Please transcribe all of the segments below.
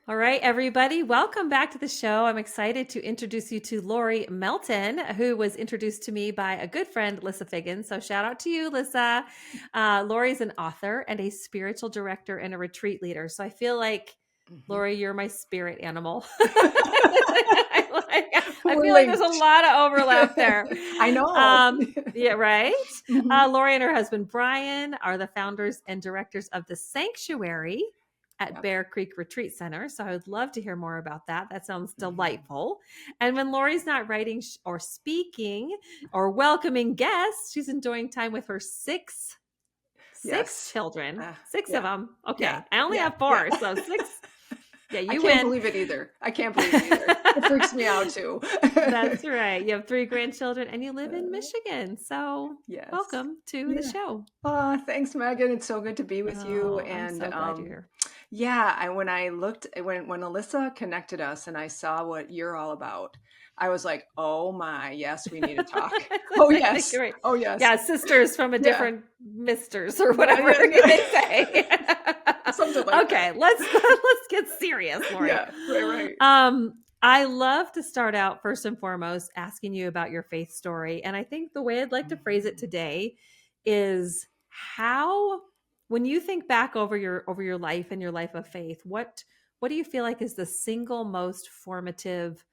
All right, everybody, welcome back to the show. I'm excited to introduce you to Lori Melton, who was introduced to me by a good friend, Lissa Figgins. So shout out to you, Lissa. Lori's an author and a spiritual director and a retreat leader. So I feel like, Mhm. Lori, you're my spirit animal. I We're feel like there's a linked. lot of overlap there. I know. Yeah, right. Mhm. Lori and her husband, Brian, are the founders and directors of The Sanctuary at Yep. Bear Creek Retreat Center. So I would love to hear more about that. That sounds Mhm. delightful. And when Lori's not writing or speaking or welcoming guests, she's enjoying time with her six Yes. children, six of Yeah. them. Yeah. Okay. I only Yeah. have Yeah. four. So six. Yeah, I you can't win. believe it either. I can't believe it either. It freaks me out too. That's right. You have three grandchildren and you live in Uh, Michigan. So yes. welcome to the Yeah. show. Thanks, Megan. It's so good to be with you. Oh, I'm And so glad you're here. yeah, when I looked when Alyssa connected us and I saw what you're all about, I was like, oh my, yes, we need to talk. Oh yes. Great. Oh yes. Yeah, sisters from a Yeah. different misters or Yeah, whatever yes. they say. Something like that. Okay, let's get serious, Lori. Yeah, right. I love to start out first and foremost asking you about your faith story. And I think the way I'd like to phrase it Mhm. today is how, when you think back over your life and your life of faith, what do you feel like is the single most formative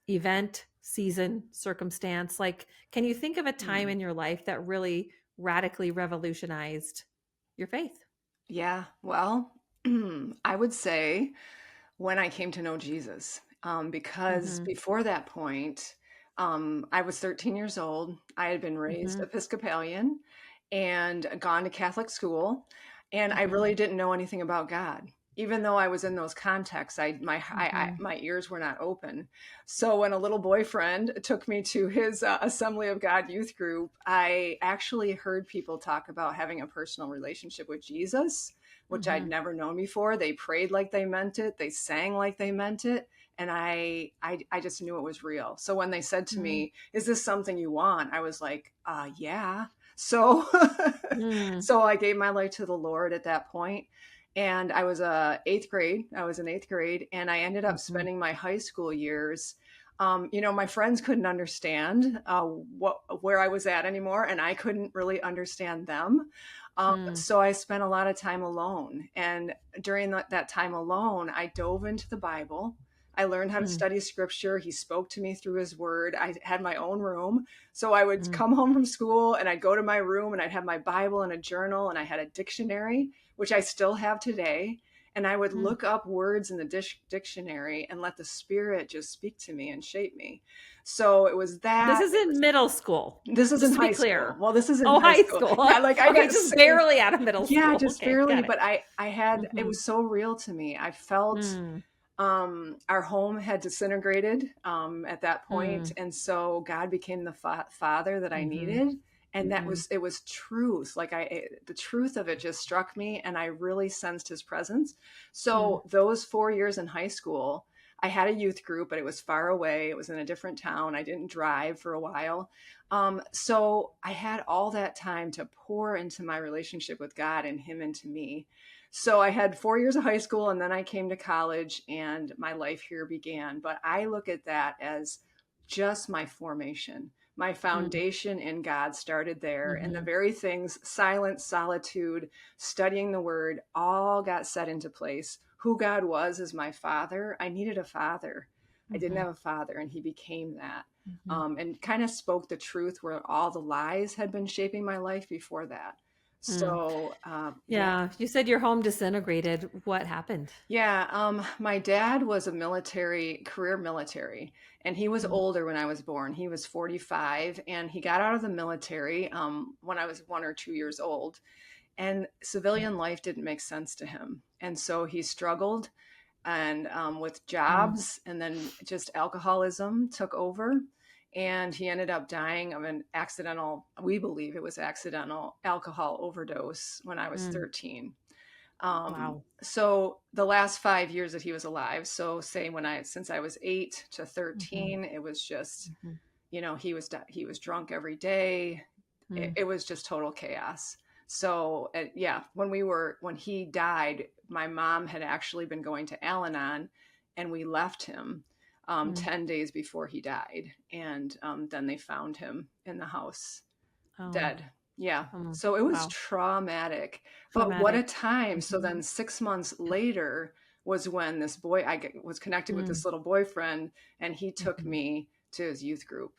event, season, circumstance? Like, can you think of a time Mm. in your life that really radically revolutionized your faith? Yeah, well, I would say when I came to know Jesus, because Mm-hmm. before that point, I was 13 years old. I had been raised Mm-hmm. Episcopalian and gone to Catholic school, and I Mm-hmm. really didn't know anything about God. Even though I was in those contexts, Mm-hmm. my ears were not open. So when a little boyfriend took me to his Assembly of God youth group, I actually heard people talk about having a personal relationship with Jesus, which I'd Mm-hmm. never known before. They prayed like they meant it. They sang like they meant it. And I just knew it was real. So when they said to Mm-hmm. me, "Is this something you want?" I was like, yeah. So, Mm-hmm. so I gave my life to the Lord at that point. And I was eighth grade. I was in eighth grade, and I ended up Mm-hmm. spending my high school years. My friends couldn't understand where I was at anymore, and I couldn't really understand them. So I spent a lot of time alone. And during that time alone, I dove into the Bible. I learned how to study scripture. He spoke to me through his word. I had my own room. So I would Mm-hmm. come home from school and I'd go to my room and I'd have my Bible and a journal and I had a dictionary, which I still have today. And I would look up words in the dictionary and let the spirit just speak to me and shape me. So it was This that. is in middle school, This is in just to be high school. clear. Well, this is in Oh, high high school. school. Yeah, like I Okay, got just saved. barely out of middle Yeah, school. just Okay, barely, got it. but I had, it Mm-hmm. was so real to me. I felt Mm, our home had disintegrated at that point, mm, and so God became the father that I mm-hmm, needed, and mm-hmm, it was truth. Like the truth of it just struck me, and I really sensed His presence. mm, So those 4 years in high school, I had a youth group, but it was far away. It was in a different town. I didn't drive for a while. So I had all that time to pour into my relationship with God and Him into me. So I had 4 years of high school and then I came to college and my life here began. But I look at that as just my formation. My mm, foundation in God started there. And the mm-hmm, very things, silence, solitude, studying the word, all got set into place. Who God was as my father, I needed a father. I didn't mm-hmm, have a father, and he became that. mm-hmm. And kind of spoke the truth where all the lies had been shaping my life before that. Mm. So, yeah. Yeah, you said your home disintegrated. What happened? Yeah, my dad was a career military, and he was Mm, older when I was born. He was 45, and he got out of the military when I was 1 or 2 years old. And civilian life didn't make sense to him. And so he struggled and with mm, jobs, and then just alcoholism took over. And he ended up dying of an accidental, we believe it was accidental alcohol overdose when I was mm. 13. Wow. So the last 5 years that he was alive, so say since I was 8 to Mm-hmm, 13, it was just, mm-hmm, he was drunk every day. It, mm, it was just total chaos. So yeah, when he died, my mom had actually been going to Al-Anon, and we left him Mm. 10 days before he died. And then they found him in the house Oh, dead. Yeah. oh, So it was wow. traumatic. But what a Traumatic. time. So Mhm. then 6 months later was when this boy, was connected with Mm. this little boyfriend, and he took Mhm. me to his youth group,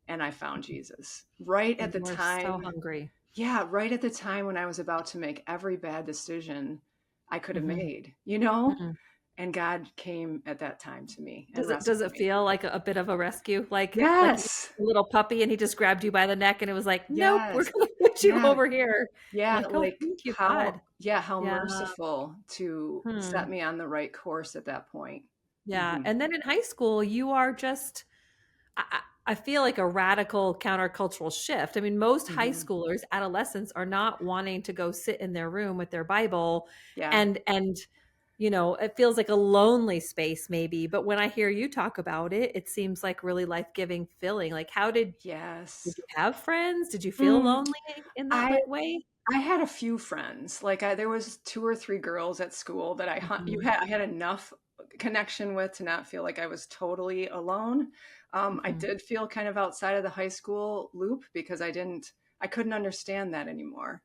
and I found Jesus right at And the you were so time. hungry. Yeah, right at the time when I was about to make every bad decision I could have Mhm. made, you know? Mhm. And God came at that time to me and Does rescued it me. feel like a bit of a rescue? Like you Yes. a little puppy and he just grabbed you by the neck and it was like, "Nope, we're Yes. gonna put you Yeah. over here." Yeah, Like, "Oh, like thank you, God." how Yeah. merciful to set Hmm. me on the right course at that point. Yeah, Mhm. and then in high school, you are just I feel like a radical countercultural shift. I mean, most high Mhm. schoolers, adolescents are not wanting to go sit in their room with their Bible Yeah. and it feels like a lonely space maybe, but when I hear you talk about it, it seems like really life-giving feeling. Like how did Yes. you have friends? Did you feel Mm, lonely in that I way? I had a few friends. Like there was 2 or 3 girls at school that Mhm, I had enough connection with to not feel like I was totally alone. I mhm, did feel kind of outside of the high school loop because I couldn't understand that anymore.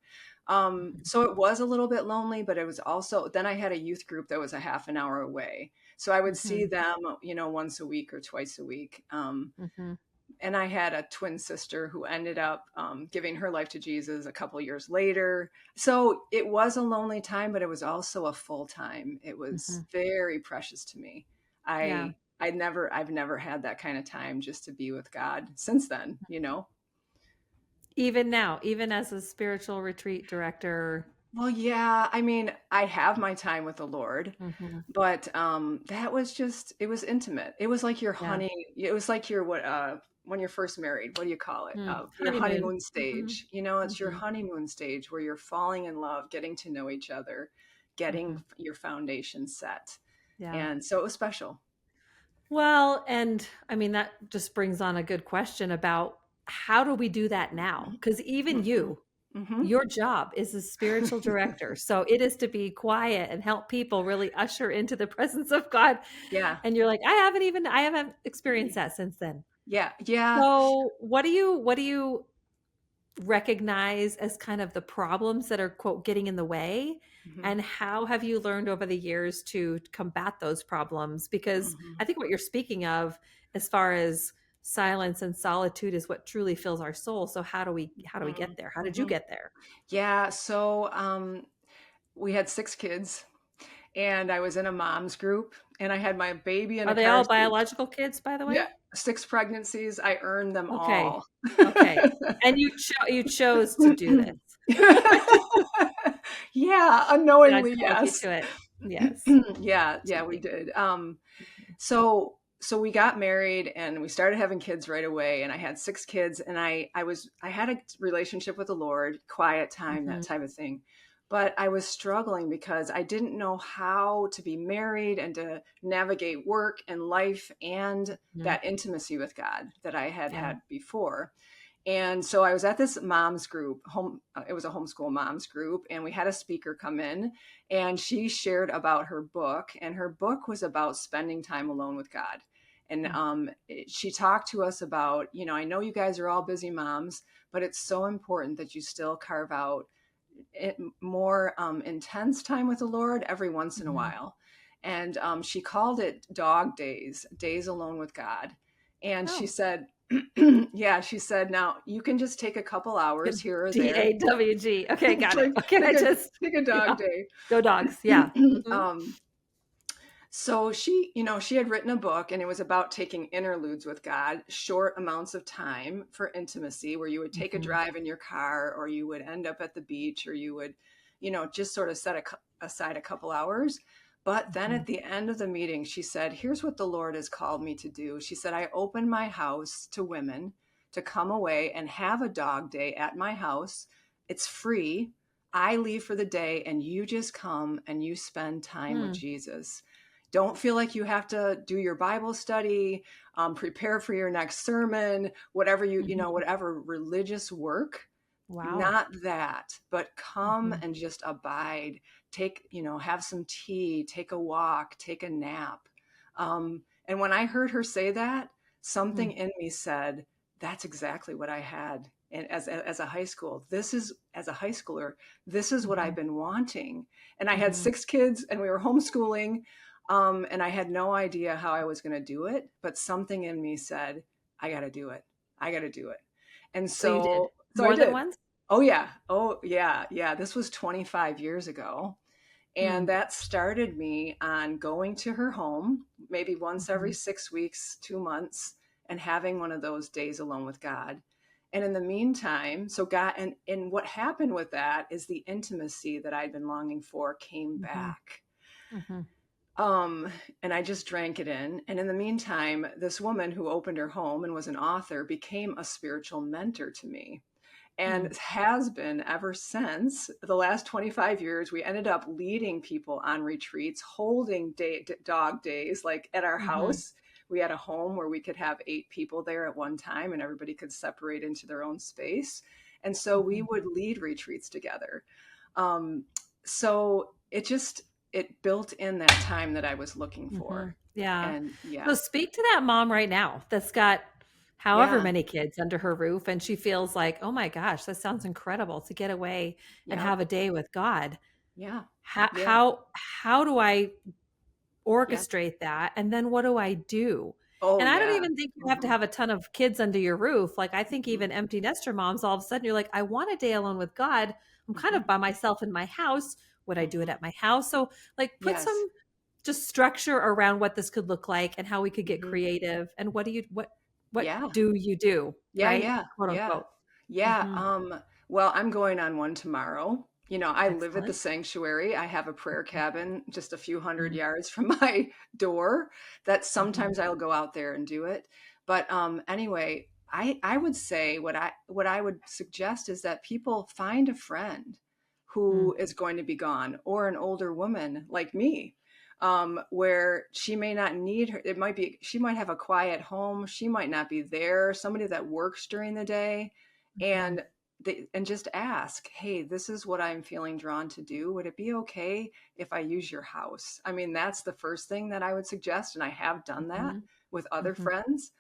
mhm, So it was a little bit lonely, but it was also, then I had a youth group that was a half an hour away. So I would see mhm, them, once a week or twice a week. mhm. And I had a twin sister who ended up giving her life to Jesus a couple years later. So it was a lonely time, but it was also a full time. It was Mhm. very precious to me. Yeah. I've never had that kind of time just to be with God since then, you know? Even now, even as a spiritual retreat director. Well, yeah, I mean, I have my time with the Lord, Mhm. but that was just, it was intimate. It was like Yeah. it was like your what when you're first married, what do you call it? Your Honeymoon. honeymoon Mhm, stage. It's your mhm, honeymoon stage where you're falling in love, getting to know each other, getting mhm. your foundation set. Yeah. And so it was special. Well, and I mean, that just brings on a good question about how do we do that now? Because even Mhm. you, Mhm. your job is a spiritual director. So it is to be quiet and help people really usher into the presence of God. Yeah. And you're like, I haven't experienced that since then. Yeah. Yeah. So what do you recognize as kind of the problems that are quote getting in the way, Mhm. and how have you learned over the years to combat those problems? Because Mhm. I think what you're speaking of as far as silence and solitude is what truly fills our soul. So how do we get Mhm. there? How did you Mhm. get there? Yeah. So we had 6 kids, and I was in a mom's group, and I had my baby in Are a they car all seat. biological kids, by the Yeah, way? 6 pregnancies, I earned them Okay. all. Okay. And you chose to do this. Yeah, God unknowingly, called you yes. to it. Yes. Yeah, yeah, we Absolutely. did. So we got married and we started having kids right away, and I had 6 kids, and I had a relationship with the Lord, quiet time, that Mhm, type of thing. But I was struggling because I didn't know how to be married and to navigate work and life and mhm. that intimacy with God that I had Yeah. had before. And so I was at this mom's group, it was a homeschool mom's group, and we had a speaker come in, and she shared about her book, and her book was about spending time alone with God. And Mm, she talked to us about, I know you guys are all busy moms, but it's so important that you still carve out more intense time with the Lord every once in a mhm. while. And she called it dog days, days alone with God. And she Oh, said, yeah, she said, now you can just take a couple hours here or there. DAWG. Okay, got it. take, What can I take a just take a yeah. dog day. Go dogs. Yeah. Mhm. um, so she had written a book, and it was about taking interludes with God, short amounts of time for intimacy, where you would take a Mhm. drive in your car, or you would end up at the beach, or you would, just sort of aside a couple hours. But then Mhm. at the end of the meeting, she said, "Here's what the Lord has called me to do." She said, "I open my house to women to come away and have a dog day at my house. It's free. I leave for the day, and you just come and you spend time with Mm, Jesus. Don't feel like you have to do your Bible study, prepare for your next sermon, whatever mhm. whatever religious work Wow. Not that, but come Mhm. and just abide. Take, have some tea, take a walk, take a nap. And when I heard her say that, something Mm. in me said, that's exactly what I had. And as a high school, as a high schooler, this is what I've Mhm. been wanting. And I had Mhm. 6 kids and we were homeschooling. And I had no idea how I was going to do it, but something in me said, I got to do it. I got to do it. And So you did so I more than did. once? Oh yeah. Oh yeah. Yeah. This was 25 years ago. And Mm. that started me on going to her home, maybe once every Mhm. 6 weeks, 2 months, and having one of those days alone with God. And in the meantime, so God, and what happened with that is the intimacy that I'd been longing for came Mhm. back. Mhm. Um, and I just drank it in. And in the meantime, this woman who opened her home and was an author became a spiritual mentor to me Mm. and has been ever since. The last 25 years. We ended up leading people on retreats, holding dog days, like at our Mhm. house. We had a home where we could have 8 people there at one time and everybody could separate into their own space. And so we Mhm. would lead retreats together. Um, so it built in that time that I was looking Mhm. for. Yeah. And So yeah, speak to that mom right now that's got however yeah, many kids under her roof, and she feels like, "Oh my gosh, that sounds incredible to get away and yep, have a day with God." yeah, How yeah, how how do I yeah. orchestrate that, and then what do I do? Oh, And I don't yeah. even think you have to Mhm, have a ton of kids under your roof. Like, I think mhm, even empty nester moms, all of a sudden you're like, "I want a day alone with God. I'm kind of mhm, by myself in my house. Would I do it mhm. at my house?" So, like, put Yes. some just structure around what this could look like and how we could get Mhm. creative, and what Yeah. do you do, Yeah, right? yeah, Quote yeah. unquote. Yeah, Mhm. well, I'm going on one tomorrow. I live at the Excellent. sanctuary. I have a prayer cabin just a few hundred Mhm. yards from my door that Mhm. sometimes I'll go out there and do it. But anyway, I would say what I would suggest is that people find a friend Mm. who is going to be gone or an older woman like me, where she may not need her. It might be she might have a quiet home. She might not be there. Somebody that works during the day, Mhm. and and just ask, hey, this is what I'm feeling drawn to do. Would it be okay if I use your house? I mean, that's the first thing that I would suggest, and I have done that Mhm. with other Mhm. friends.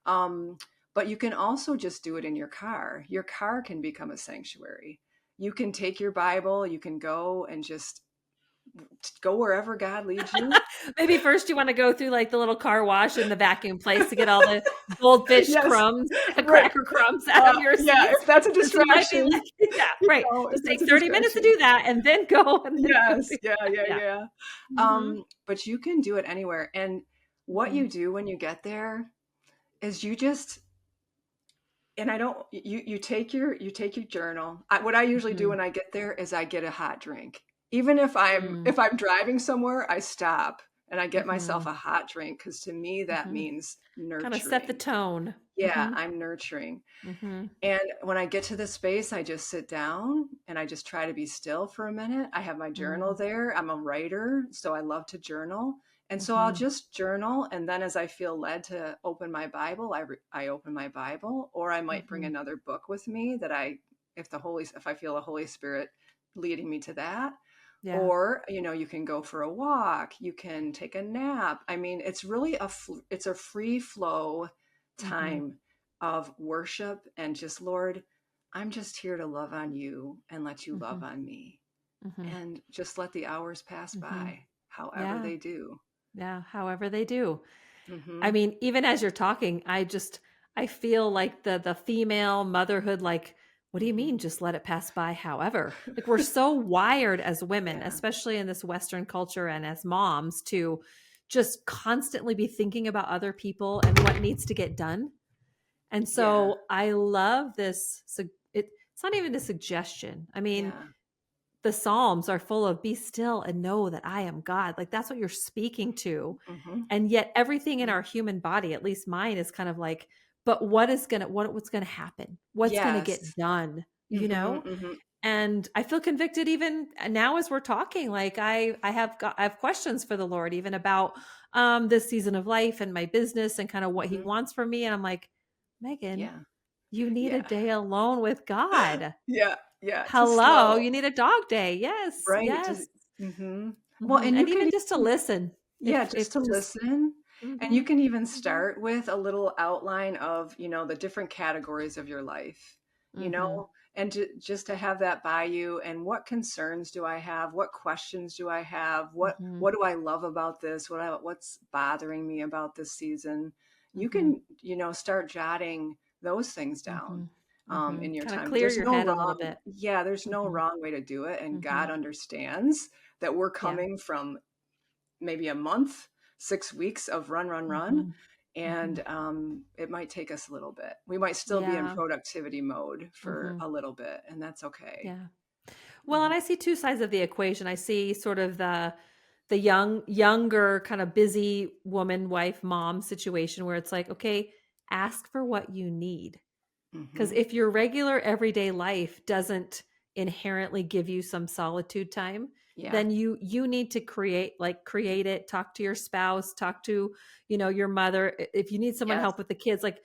Um, but you can also just do it in your car. Your car can become a sanctuary. You can take your Bible, you can go and just go wherever God leads you. Maybe first you wanna go through, like, the little car wash and the vacuum place to get all the goldfish Yes, crumbs, right. cracker crumbs out of your Yeah, seats, if that's a because you might be distraction, like yeah, right. if Just that's take a 30 minutes to distraction. do that and then go and then go Yes, do yeah, that. yeah, Yeah. yeah. Mhm. But you can do it anywhere. And what Mhm. you do when you get there is you just and I don't you take your journal. What I usually do Mhm. when I get there is I get a hot drink. Even if I'm Mm. if I'm driving somewhere, I stop and I get myself Mhm. a hot drink because to me that Mhm. means Kinda set the nurturing. tone. Yeah, Mhm. I'm nurturing. Mhm. And when I get to the space, I just sit down and I just try to be still for a minute. I have my journal Mm. there. I'm a writer, so I love to journal. And so I'll Mhm. just journal. And then as I feel led to open my Bible, I open my Bible, or I might bring Mhm. another book with me that if I feel the Holy Spirit leading me to that. Yeah. Or, you can go for a walk, you can take a nap. I mean, it's really it's a free flow Mhm. time of worship and just, Lord, I'm just here to love on you and let you love Mhm. on me. Mhm. And just let the hours pass Mhm. by, however Yeah. they do. Yeah, however they do. I Hmm. mean, even as you're talking, I feel like the female motherhood, like, what do you Hmm. mean just let it pass by? However, like, we're so wired as women, Yeah. especially in this Western culture and as moms, to just constantly be thinking about other people and what needs to get done. And Yeah. so I love this. So it's not even a suggestion. I mean, Yeah. the Psalms are full of be still and know that I am God. Like, that's what you're speaking to. Hmm. And yet everything in our human body, at least mine, is kind of like, but what's gonna happen? What's gonna Yes. get done? You Hmm. know? Hmm. And I feel convicted even now as we're talking. Like, I have questions for the Lord, even about this season of life and my business and kind of what he Hmm. wants from me. And I'm like, Megan, Yeah. You need a Yeah. day alone with God. Yeah, yeah, to Hello, slow, you need a dog day. Yes, right? yes. Well, Mhm, and and you could even just to even listen, yeah, if just to just listen, and you mhm, can even mhm, start with a little outline of, the different categories of your life, you mhm, know, and just to have that by you, and what concerns do I have? What questions do I have? What mhm, what do I love about this? What's bothering me about this season? You mhm, can, start jotting those things down mhm, mhm. in your Kinda time. clear There's your no head a little wrong, bit. yeah, there's no Mhm, wrong way to do it, and God mhm. understands that we're Yeah. coming from maybe a month, 6 weeks of run, run, run. Mhm, And mhm. it might take us a little bit. We might still be in Yeah. productivity mode for Mhm. a little bit, and that's okay. Yeah. Well, and Mhm. I see 2 sides of the equation. I see sort of the younger kind of busy woman, wife, mom situation where it's like, "Okay, ask for what you need." Because Mhm. if your regular everyday life doesn't inherently give you some solitude time, Yeah. then you need to create it, talk to your spouse, talk to, your mother. If you need someone Yes. help with the kids, like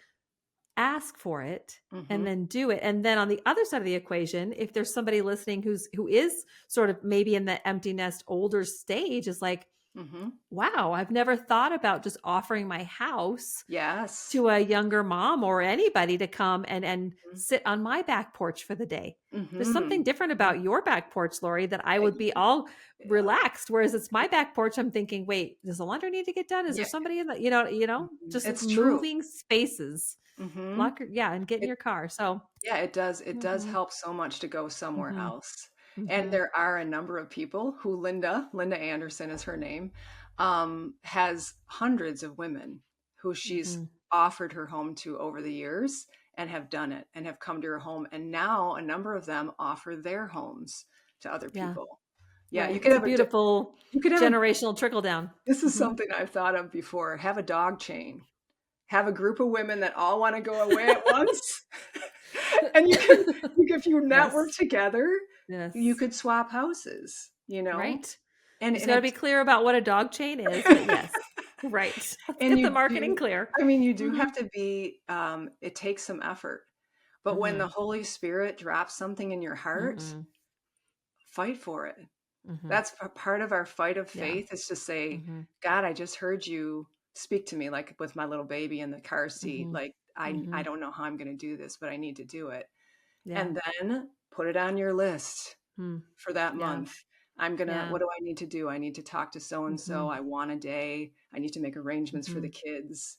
ask for it and Mhm. then do it. And then on the other side of the equation, if there's somebody listening who is sort of maybe in the empty nest older stage, is like, Mhm. wow, I've never thought about just offering my house Yes. to a younger mom or anybody to come and Mhm. sit on my back porch for the day. There's something Mhm. different Mhm. about your back porch, Lori, that I would be I- all Yeah. relaxed. Whereas it's my back porch, I'm thinking, wait, does the laundry need to get done? Is there Yeah. somebody in the, just like It's true. moving spaces. Mhm. Yeah, and get in It your car. So, Yeah, it does mhm, help so much to go somewhere mhm, else. And mhm, there are a number of people who Linda Anderson is her name, has hundreds of women who she's mhm. offered her home to over the years and have done it and have come to her home. And now a number of them offer their homes to other Yeah, people. Yeah, right. It's a beautiful you could have a, generational trickle down. this is Hmm. something I've thought of before. Have a dog chain, have a group of women that all want to go away at once. And if you network Yes, together, you yes. could swap houses, Right? and Just and gotta be it's clear about what a dog chain is, but yes. Right. Let's and get the you marketing do clear. I mean, you do Mhm, have to be, it takes some effort, but when the mhm, Holy Spirit drops something in your heart, mhm, fight for it. mhm. That's part of our fight of Yeah. faith, is to say, Mhm, God, I just heard you speak to me, like with my little baby in the car seat. mhm, Like, I mhm. don't know how I'm going to do this, but I need to do it. Yeah. And then put it on your list Mm. for that Yeah. month. Yeah. What do I need to do? I need to talk to so and so. Mhm, I want a day. I need to make arrangements for the mhm, kids.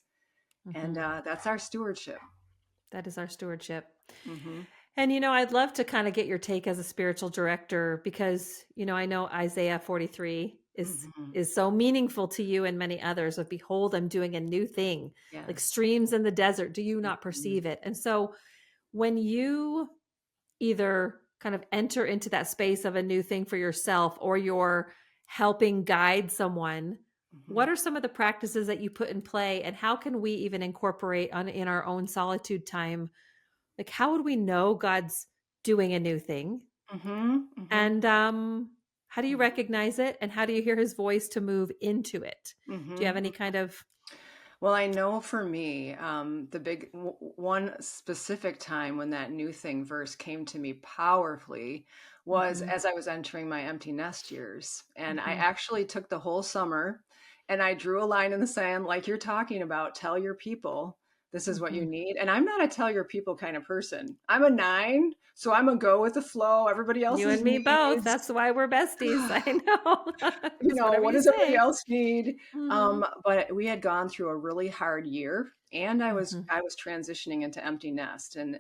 And mhm. that's our stewardship. That is our stewardship. Hmm. And, I'd love to kind of get your take as a spiritual director because, I know Isaiah 43 is Hmm. is so meaningful to you and many others of behold, I'm doing a new thing, like Yes. streams in the desert. Do you not Hmm. perceive it? And so when you either kind of enter into that space of a new thing for yourself or you're helping guide someone, Hmm. what are some of the practices that you put in play and how can we even incorporate in our own solitude time? Like, how would we know God's doing a new thing? Hmm. Hmm. And how do you recognize it? And how do you hear his voice to move into it? Do you have any Hmm. kind of. Well, I know for me, one specific time when that new thing verse came to me powerfully was Mhm, as I was entering my empty nest years. And I mhm, actually took the whole summer and I drew a line in the sand, like you're talking about. Tell your people this is what you mhm. need. And I'm not a tell your people kind of person. I'm a nine, so I'm a go with the flow, everybody You else's and me both. needs. That's why we're besties. I know. Just whatever What you does everybody say. else need? Mhm, But we had gone through a really hard year, and I was mhm, I was transitioning into empty nest, and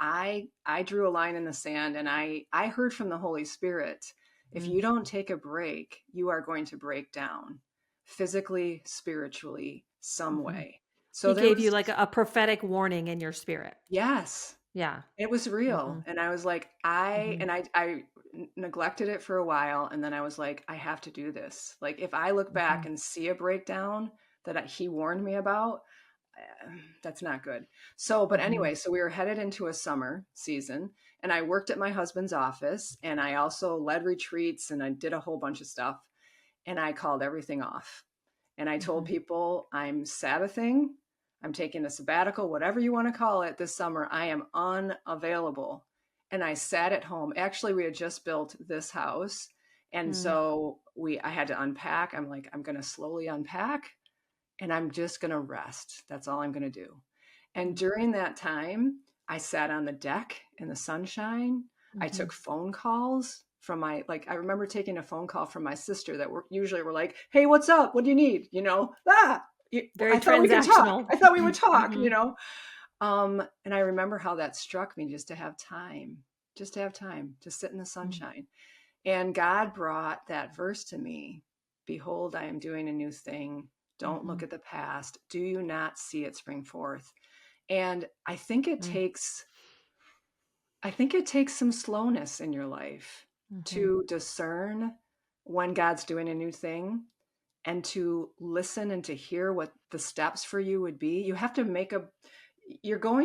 I drew a line in the sand, and I heard from the Holy Spirit, if mm, you don't take a break, you are going to break down, physically, spiritually, some mhm. way. So He there gave you was, like a prophetic warning in your spirit. yes, Yeah. it was real. Mhm, And I was like, mhm, I neglected it for a while. And then I was like, I have to do this. Like, if I look back mhm, and see a breakdown that he warned me about, that's not good. So, but mhm, anyway, so we were headed into a summer season, and I worked at my husband's office, and I also led retreats, and I did a whole bunch of stuff. And I called everything off. And I told mhm, people, I'm Sabbathing. I'm taking a sabbatical, whatever you want to call it, this summer. I am unavailable. And I sat at home. Actually, we had just built this house. And Mm, so I had to unpack. I'm like, I'm going to slowly unpack and I'm just going to rest. That's all I'm going to do. And mm, during that time, I sat on the deck in the sunshine. I mhm. took phone calls from I remember taking a phone call from my sister that were like, hey, what's up? What do you need? Very I thought we could talk. transactional. I thought we would talk, Mhm, and I remember how that struck me just to have time to sit in the mm, sunshine. And God brought that verse to me. Behold, I am doing a new thing. Don't look mhm, at the past. Do you not see it spring forth? And mm, I think it takes some slowness in your life mhm, to discern when God's doing a new thing and to listen and to hear what the steps for you would be. You have to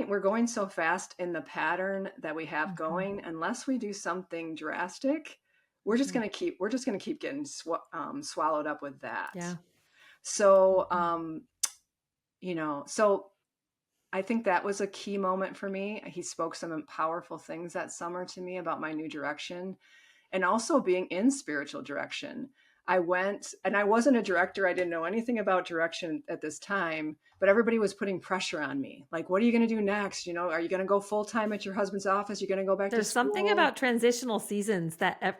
we're going so fast in the pattern that we have mhm, going, unless we do something drastic, mhm. we're just going to keep getting swallowed up with that. Yeah. So, Mhm, so I think that was a key moment for me. He spoke some powerful things that summer to me about my new direction and also being in spiritual direction. I went and I wasn't a director. I didn't know anything about direction at this time, but everybody was putting pressure on me. Like, what are you going to do next? Are you going to go full time at your husband's office? You're going to go back to there's something school? about transitional seasons that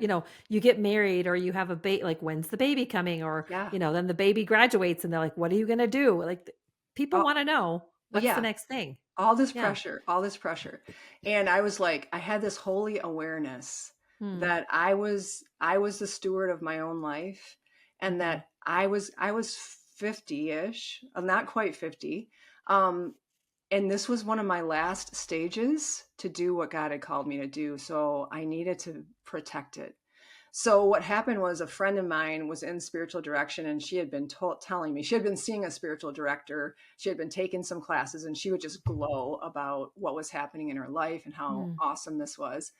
you get married or you have a baby, like when's the baby coming, or Yeah. then the baby graduates and they're like, what are you going to do? Like people Oh, want to know what's the yeah. next thing. All this Yeah. pressure, all this pressure. And I was like, I had this holy awareness Hmm. that I was the steward of my own life, and Mm-hmm. that I was 50-ish, not quite 50. Um, and this was one of my last stages to do what God had called me to do. So I needed to protect it. So what happened was a friend of mine was in spiritual direction, and she had been telling me she had been seeing a spiritual director. She had been taking some classes, and she would just glow about what was happening in her life and how Hmm. awesome this was.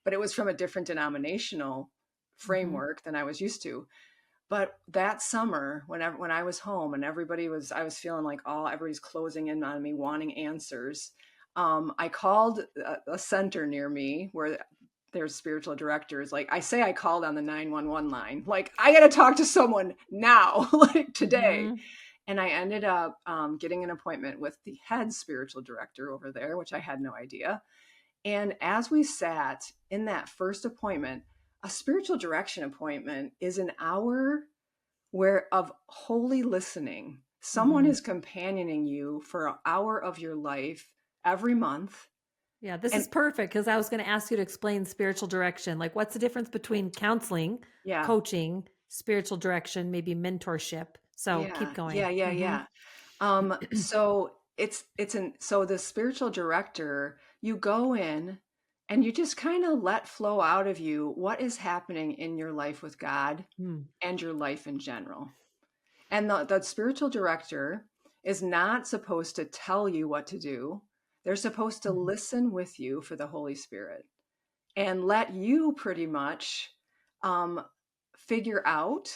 But it was from a different denominational Mm-hmm. framework than I was used to. But that summer, when I was home and I was feeling like everybody's closing in on me, wanting answers. I called a center near me where there's spiritual directors. Like I called on the 911 line. Like I got to talk to someone now, like today. Mm-hmm. And I ended up getting an appointment with the head spiritual director over there, which I had no idea. And as we sat in that first appointment, a spiritual direction appointment is an hour where of holy listening. Someone Mm-hmm. is companioning you for an hour of your life every month. Yeah, this And is perfect because I was going to ask you to explain spiritual direction. Like, what's the difference between counseling, yeah, coaching, spiritual direction, maybe mentorship? So keep yeah, going. yeah, yeah, Mm-hmm. yeah. So so the spiritual director, you go in and you just kind of let flow out of you what is happening in your life with God Mm-hmm. and your life in general. And the spiritual director is not supposed to tell you what to do. They're supposed to listen with you for the Holy Spirit and let you pretty much um, figure out,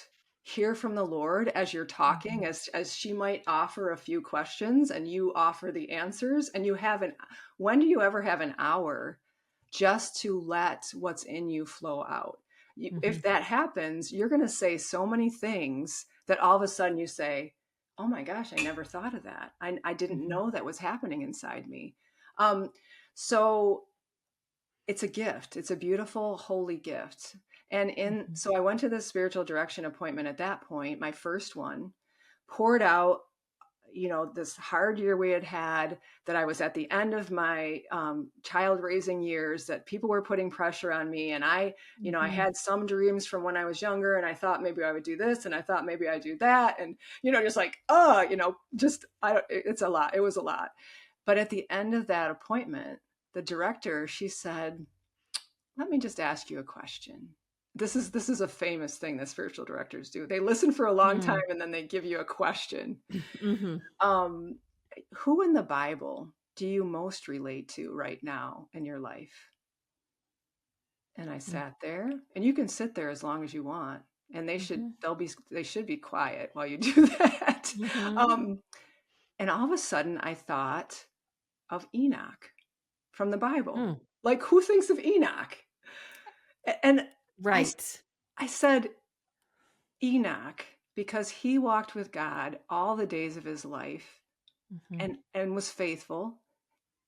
hear from the Lord as you're talking, as she might offer a few questions and you offer the answers. And when do you ever have an hour just to let what's in you flow out? Mm-hmm. If that happens, you're going to say so many things that all of a sudden you say, oh my gosh, I never thought of that. I didn't Mm-hmm. know that was happening inside me. Um, so it's a gift. It's a beautiful, holy gift. Mm-hmm. So I went to this spiritual direction appointment at that point, my first one, poured out, this hard year we had had, that I was at the end of my child raising years, that people were putting pressure on me. And I Mm-hmm. had some dreams from when I was younger, and I thought maybe I would do this, and I thought maybe I'd do that. And, just like, it's a lot. It was a lot. But at the end of that appointment, the director, she said, let me just ask you a question. This is a famous thing that spiritual directors do. They listen for a long time and then they give you a question. Mm-hmm. Um, who in the Bible do you most relate to right now in your life? And I sat there, and you can sit there as long as you want, and they should be quiet while you do that. Mm-hmm. Um, And all of a sudden I thought of Enoch from the Bible. Mm, Like, who thinks of Enoch? And I, right. I said, Enoch, because he walked with God all the days of his life Mm-hmm. and was faithful,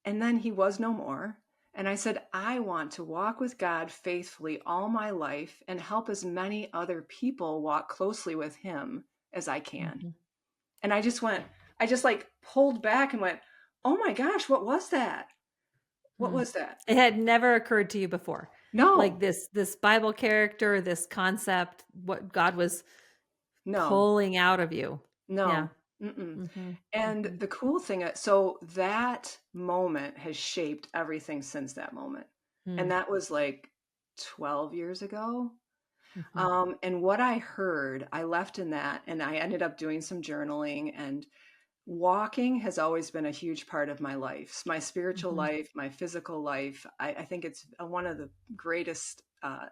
and then he was no more. And I said, I want to walk with God faithfully all my life and help as many other people walk closely with him as I can. Mm-hmm. And I just like pulled back and went, oh my gosh, what was that? What Mm. was that? It had never occurred to you before. Like No, this Bible character, this concept, what God was no, pulling out of you. Yeah. no. Mm-mm. Mm-hmm. And Mm-hmm. the cool thing, so that moment has shaped everything since that moment. And Mm. that was like 12 years ago. Mm-hmm. And what I heard, I left in that, and I ended up doing some journaling. And walking has always been a huge part of my life, my spiritual Mm-hmm. life, my physical life. I think it's one of the greatest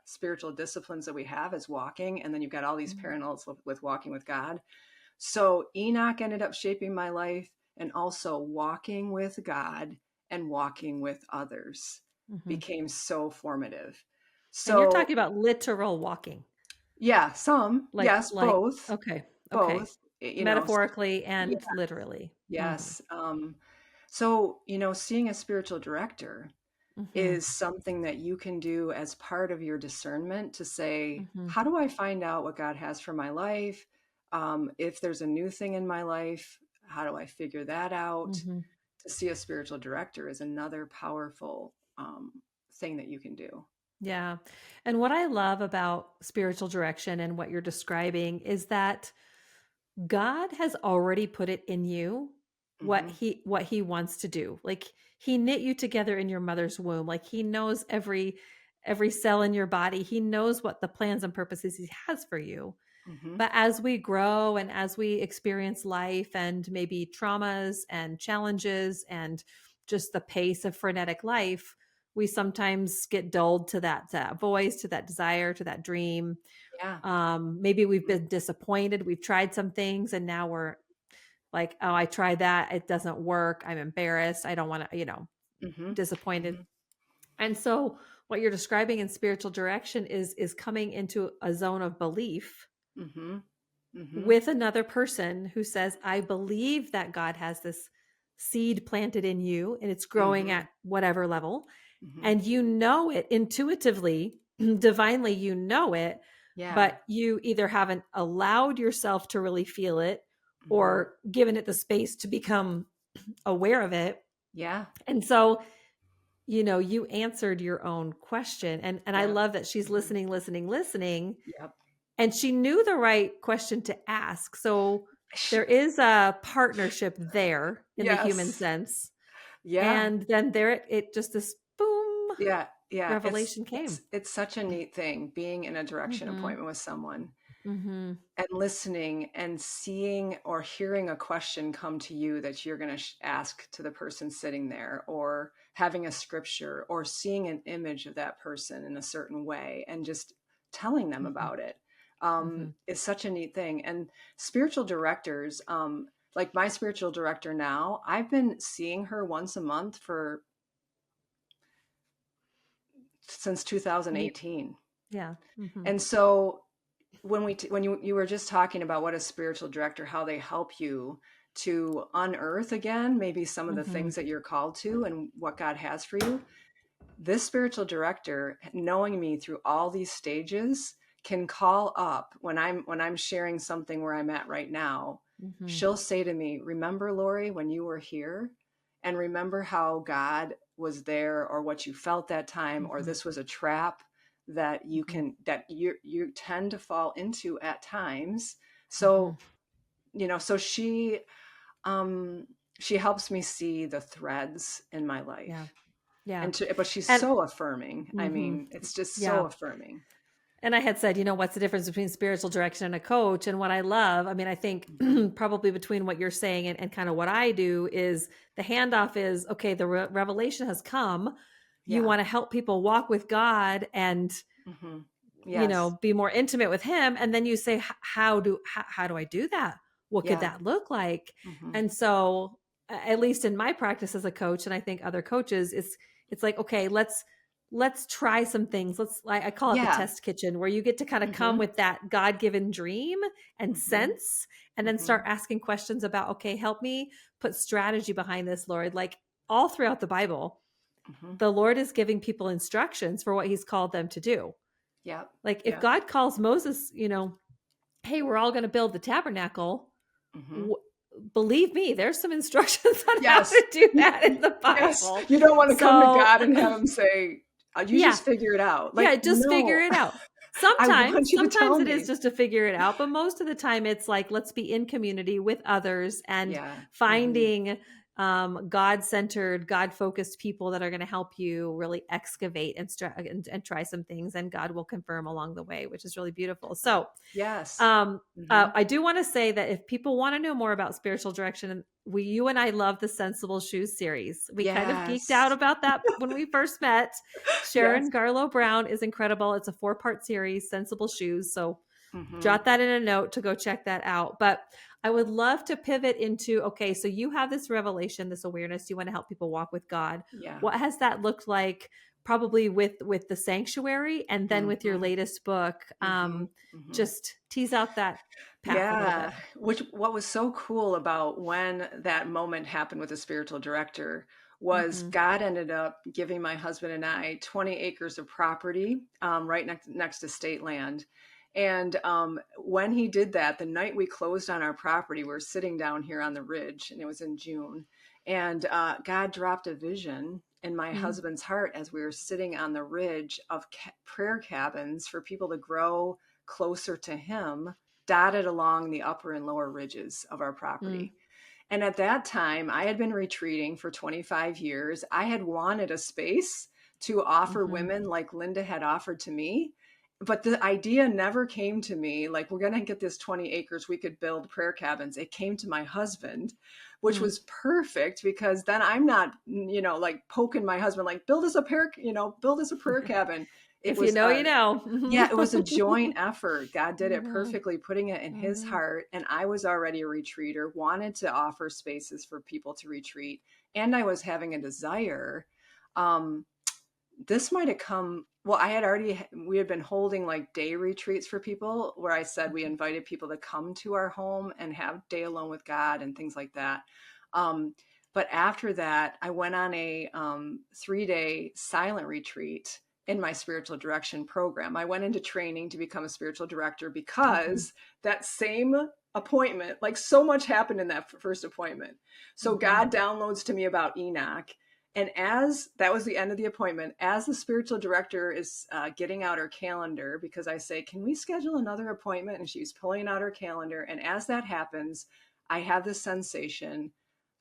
spiritual disciplines that we have is walking. And then you've got all these parallels with walking with God. So Enoch ended up shaping my life, and also walking with God and walking with others Mm-hmm. became so formative. And you're So talking about literal walking, yeah, some, yes, like, both, okay, okay, both, you know, metaphorically yeah, and literally. Mm-hmm. yes. So, seeing a spiritual director Mm-hmm. is something that you can do as part of your discernment to say, Mm-hmm. how do I find out what God has for my life? If there's a new thing in my life, how do I figure that out? Mm-hmm. To see a spiritual director is another powerful thing that you can do. Yeah. And what I love about spiritual direction and what you're describing is that God has already put it in you Hmm. what he wants to do. Like he knit you together in your mother's womb. Like he knows every cell in your body. He knows what the plans and purposes he has for you. Hmm. But as we grow and as we experience life and maybe traumas and challenges and just the pace of frenetic life, we sometimes get dulled to that voice, to that desire, to that dream. Yeah. Maybe we've been disappointed. We've tried some things and now we're like, oh, I tried that. It doesn't work. I'm embarrassed. I don't want to, Hmm. disappointed. Hmm. And so what you're describing in spiritual direction is coming into a zone of belief Hmm. Hmm. with another person who says, I believe that God has this seed planted in you and it's growing Hmm. at whatever level. Hmm. And you know it intuitively, divinely, you know it, Yeah. but you either haven't allowed yourself to really feel it Hmm. or given it the space to become aware of it. Yeah. And so, you answered your own question. And I Yep. love that she's Hmm. listening, listening, listening. Yep. And she knew the right question to ask. So there is a partnership there in the human Yes. sense. Yeah. And then it just this boom Yeah. Yeah. It's revelation it's came. it's such a neat thing being in a direction Mm-hmm. appointment with someone Mm-hmm. and listening and seeing or hearing a question come to you that you're going to ask to the person sitting there, or having a scripture, or seeing an image of that person in a certain way and just telling them Mm-hmm. about it, Mm-hmm. is such a neat thing. And spiritual directors, like my spiritual director now, I've been seeing her once a month for since Yeah. 2018. Yeah. Mm-hmm. And so when you were just talking about what a spiritual director, how they help you to unearth again maybe some of the Mm-hmm. things that you're called to and what God has for you, this spiritual director, knowing me through all these stages, can call up when I'm sharing something where I'm at right now. Mm-hmm. She'll say to me, remember, Lori, when you were here, and remember how God was there, or what you felt that time, or Mm-hmm. this was a trap that Mm-hmm. you tend to fall into at times. Mm-hmm. So so um she helps me see the threads in my Yeah. life, Yeah. but she's And so affirming. I mm-hmm. mean, it's just so Yeah. affirming. And I had said, what's the difference between spiritual direction and a coach? And what I love, I mean, I think Hmm. probably between what you're saying and kind of what I do is the handoff is okay, the revelation has come. You Yeah. want to help people walk with God and, Hmm. Yes. be more intimate with him. And then you say, how do I do that? what could Yeah. that look like? Hmm. And so, at least in my practice as a coach, and I think other coaches, it's like, okay, let's try some things. I call it the Yeah. test kitchen, where you get to kind of come Hmm. with that God-given dream and Hmm. sense, and then Hmm. start asking questions about, okay, help me put strategy behind this, Lord. Like, all throughout the Bible, Hmm. the Lord is giving people instructions for what he's called them to do. Yep. Like, if Yep. God calls Moses, hey, we're all going to build the tabernacle, Hmm. w- believe me, there's some instructions on how Yes. to do that in the Yes. Bible. You don't want to come to So, God and have him say, you yeah, just figure it out. yeah, Like, just figure no, it out. I Sometimes, want you to sometimes tell it is me. just to figure it out, but most of the time it's like, let's be in community with others and Yeah. Hmm. finding God-centered, God-focused people that are going to help you really excavate and try some things, and God will confirm along the way, which is really beautiful. So, Yes. um, Hmm. I do want to say that if people want to know more about spiritual direction, and you and I love the Sensible Shoes series. We kind of geeked out Yes. about that when we first met. Yes. Sharon Garlow Brown is incredible. It's a 4-part series, Sensible Shoes. So Hmm. jot that in a note to go check that out. But I would love to pivot into, okay, so you have this revelation, this awareness, you want to help people walk with God. Yeah. What has that looked like, probably with the sanctuary, and then with your Hmm. latest book? Hmm. Hmm. Just tease out that path a little bit. Yeah, which what was so cool about when that moment happened with the spiritual director was Mm-hmm. God ended up giving my husband and I 20 acres of property right next to state land. And when he did that, the night we closed on our property, we were sitting down here on the ridge, and it was in June. And God dropped a vision in my husband's heart as we were sitting on the ridge of prayer cabins for people to grow closer to him, dotted along the upper and lower ridges of our Mm-hmm. property. And at that time, I had been retreating for 25 years. I had wanted a space to offer Mm-hmm. women like Linda had offered to me. But the idea never came to me like, we're going to get this 20 acres, we could build prayer cabins. It came to my husband, which Mm-hmm. was perfect because then I'm not, like poking my husband, like, build us a prayer cabin. It If you was know, you know. yeah, it was a joint effort. God did it Mm-hmm. perfectly, putting it in his Mm-hmm. heart. And I was already a retreater, wanted to offer spaces for people to retreat. And I was having a desire. Um, this might have come, well, we had been holding like day retreats for people where I said we invited people to come to our home and have day alone with God and things like that. Um, but after that, I went on a 3-day silent retreat in my spiritual direction program. I went into training to become a spiritual director Mm-hmm. because that same appointment, like so much happened in that first appointment. So Mm-hmm. God downloads to me about Enoch. And as that was the end of the appointment, as the spiritual director is getting out her calendar, because I say, can we schedule another appointment? And she's pulling out her calendar. And as that happens, I have this sensation,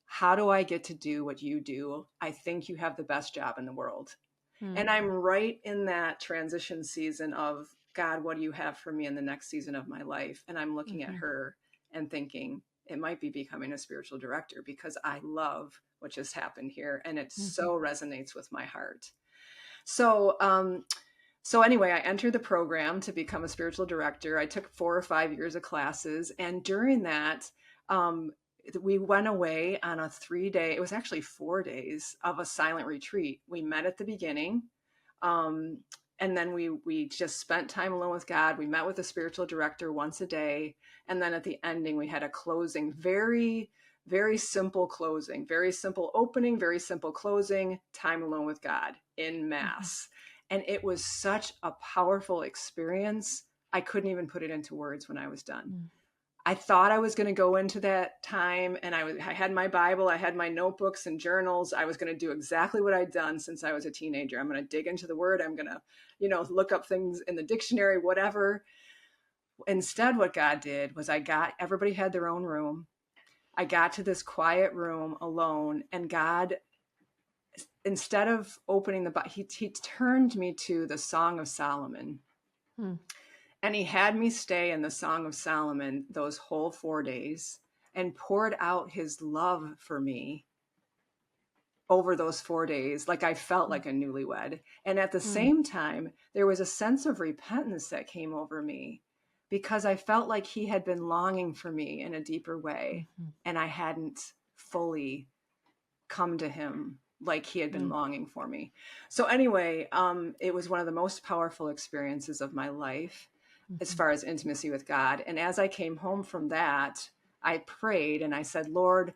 how do I get to do what you do? I think you have the best job in the world. Mm-hmm. And I'm right in that transition season of, God, what do you have for me in the next season of my life? And I'm looking at Mm-hmm. her and thinking, it might be becoming a spiritual director because I love what just happened here. And it Mm-hmm. so resonates with my heart. So, so anyway, I entered the program to become a spiritual director. I took 4 or 5 years of classes. And during that, um, we went away on a 3-day, it was actually 4 days of a silent retreat. We met at the beginning. Um, and then we just spent time alone with God. We met with the spiritual director once a day. And then at the ending, we had a closing, very, very simple closing, very simple opening, very simple closing, time alone with God in Mass. And it was such a powerful experience. I couldn't even put it into words when I was done. Mm-hmm. I thought I was going to go into that time and I had my Bible, I had my notebooks and journals. I was going to do exactly what I'd done since I was a teenager. I'm going to dig into the word. I'm going to, look up things in the dictionary, whatever. Instead, what God did was everybody had their own room. I got to this quiet room alone, and God, instead of opening the Bible, he turned me to the Song of Solomon. Mm-hmm. And he had me stay in the Song of Solomon those whole 4 days and poured out his love for me over those 4 days. Like I felt like a newlywed. And at the Mm-hmm. same time, there was a sense of repentance that came over me because I felt like he had been longing for me in a deeper way, Mhm. and I hadn't fully come to him like he had been Mm. longing for me. So anyway, it was one of the most powerful experiences of my life as Mhm. far as intimacy with God. And as I came home from that, I prayed and I said, Lord,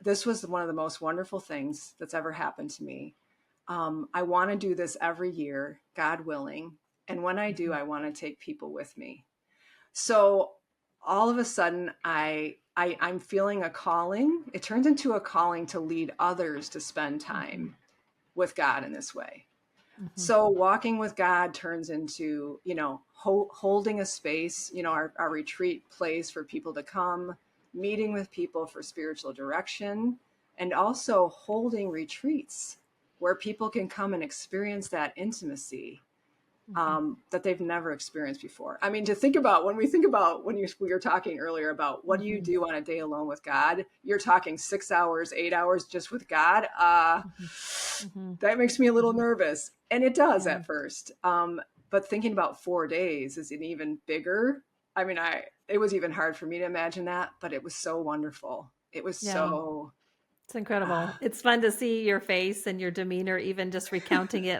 this was one of the most wonderful things that's ever happened to me. I want to do this every year, God willing. And when I do, Mhm. I want to take people with me. So all of a sudden, I'm feeling a calling. It turns into a calling to lead others to spend Mhm. time with God in this way. Mhm. So walking with God turns into, holding a space, our retreat place for people to come, meeting with people for spiritual direction, and also holding retreats where people can come and experience that intimacy Mhm. that they've never experienced before. I mean, to think about when we were talking earlier about what do you Mhm. do on a day alone with God, you're talking 6 hours, 8 hours just with God. Mhm. Mhm. That makes me a little Mhm. nervous. And it does Yeah. at first. But thinking about 4 days is an even bigger. I mean, it was even hard for me to imagine that, but it was so wonderful. It was Yeah. so, It's incredible. ah, It's fun to see your face and your demeanor, even just recounting it.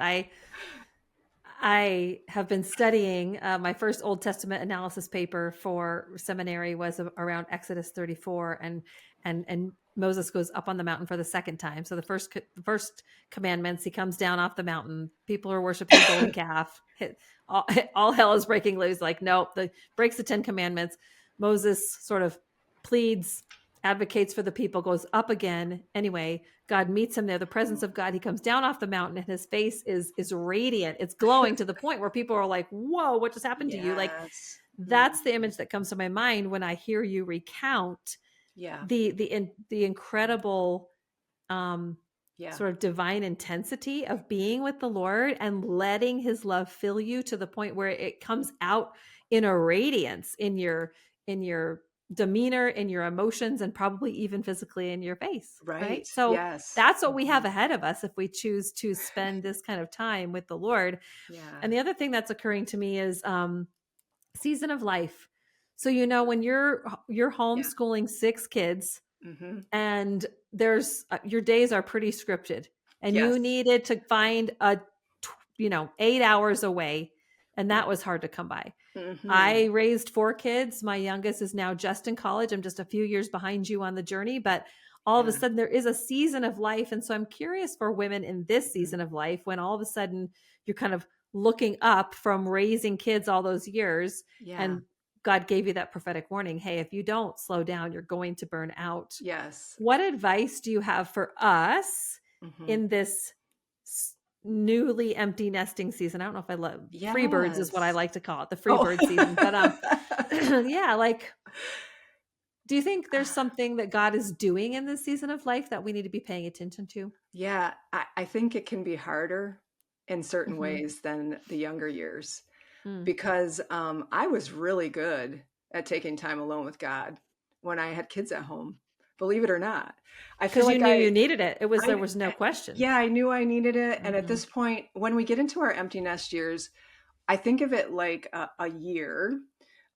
I have been studying. My first Old Testament analysis paper for seminary was around Exodus 34, and Moses goes up on the mountain for the second time. So the first commandments, he comes down off the mountain. People are worshiping a golden calf. All, all hell is breaking loose. Like, nope, the breaks the 10 Commandments. Moses sort of pleads, advocates for the people, goes up again. Anyway, God meets him there, the presence of God. He comes down off the mountain and his face is radiant. It's glowing to the point where people are like, whoa, what just happened to you? Like, yes. that's the Mhm. image that comes to my mind when I hear you recount Yeah. the incredible um Yeah. sort of divine intensity of being with the Lord and letting his love fill you to the point where it comes out in a radiance in your demeanor, in your emotions, and probably even physically in your face, Right. right? So Yes. that's what we have Mhm. ahead of us if we choose to spend this kind of time with the Lord. Yeah. And the other thing that's occurring to me is season of life. So when you're Yeah. homeschooling 6 kids, Hmm. and there's your days are pretty scripted, and you Yes. needed to find 8 hours away, and Yeah. that was hard to come by. Hmm. I raised 4 kids. My youngest is now just in college. I'm just a few years behind you on the journey, but all of a Yeah. sudden there is a season of life. And so I'm curious for women in this Mhm. season of life when all of a sudden you're kind of looking up from raising kids all those years, Yeah. and God gave you that prophetic warning. Hey, if you don't slow down, you're going to burn out. Yes. What advice do you have for us Hmm. in this newly empty nesting season? I don't know if I love free birds is what I Yes. like to call it, the free Oh. bird season. But yeah, like, do you think there's something that God is doing in this season of life that we need to be paying attention to? Yeah, I think it can be harder in certain Hmm. ways than the younger years Mm. because I was really good at taking time alone with God when I had kids at home. Believe it or not, I feel Because you like knew you needed it. There I, was no question. yeah, I knew I needed it. And at Hmm. this point, when we get into our empty nest years, I think of it like a year.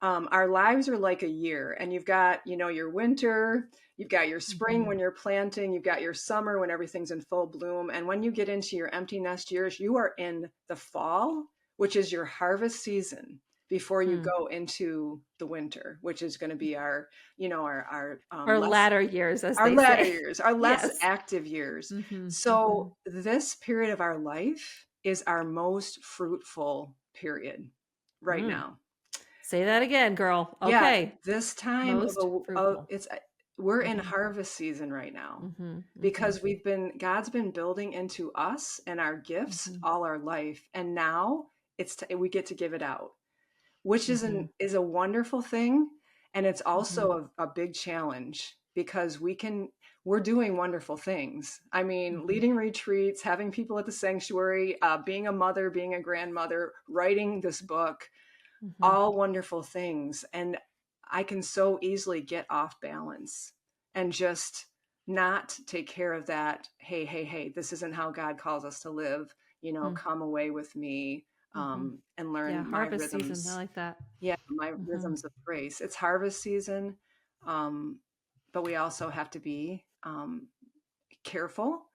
Our lives are like a year, and you've got, your winter, you've got your spring Hmm. when you're planting, you've got your summer when everything's in full bloom. And when you get into your empty nest years, you are in the fall, which is your harvest season before you Hmm. go into the winter, which is going to be our Or less latter years, as our they latter say. years, our less Yes. active years. Hmm. Hmm. So this period of our life is our most fruitful period right Mm. now. Say that again, girl. Yeah, Okay. this time Most of fruitful. it's we're in Hmm. harvest season right now Hmm. Hmm. because God's been building into us and our gifts Hmm. all our life, and now we get to give it out, which Hmm. is a wonderful thing, and it's Hmm. also a big challenge because we're doing wonderful things. I mean, Hmm. leading retreats, having people at the sanctuary, being a mother, being a grandmother, writing this book, Hmm. all wonderful things. And I can so easily get off balance and just not take care of that. Hey, hey, hey, this isn't how God calls us to live. Hmm. Come away with me. Hmm. and Yeah, learn my harvest season. I rhythms. like that. Yeah, my Hmm. rhythms of grace. It's harvest season, um, but we also have to be careful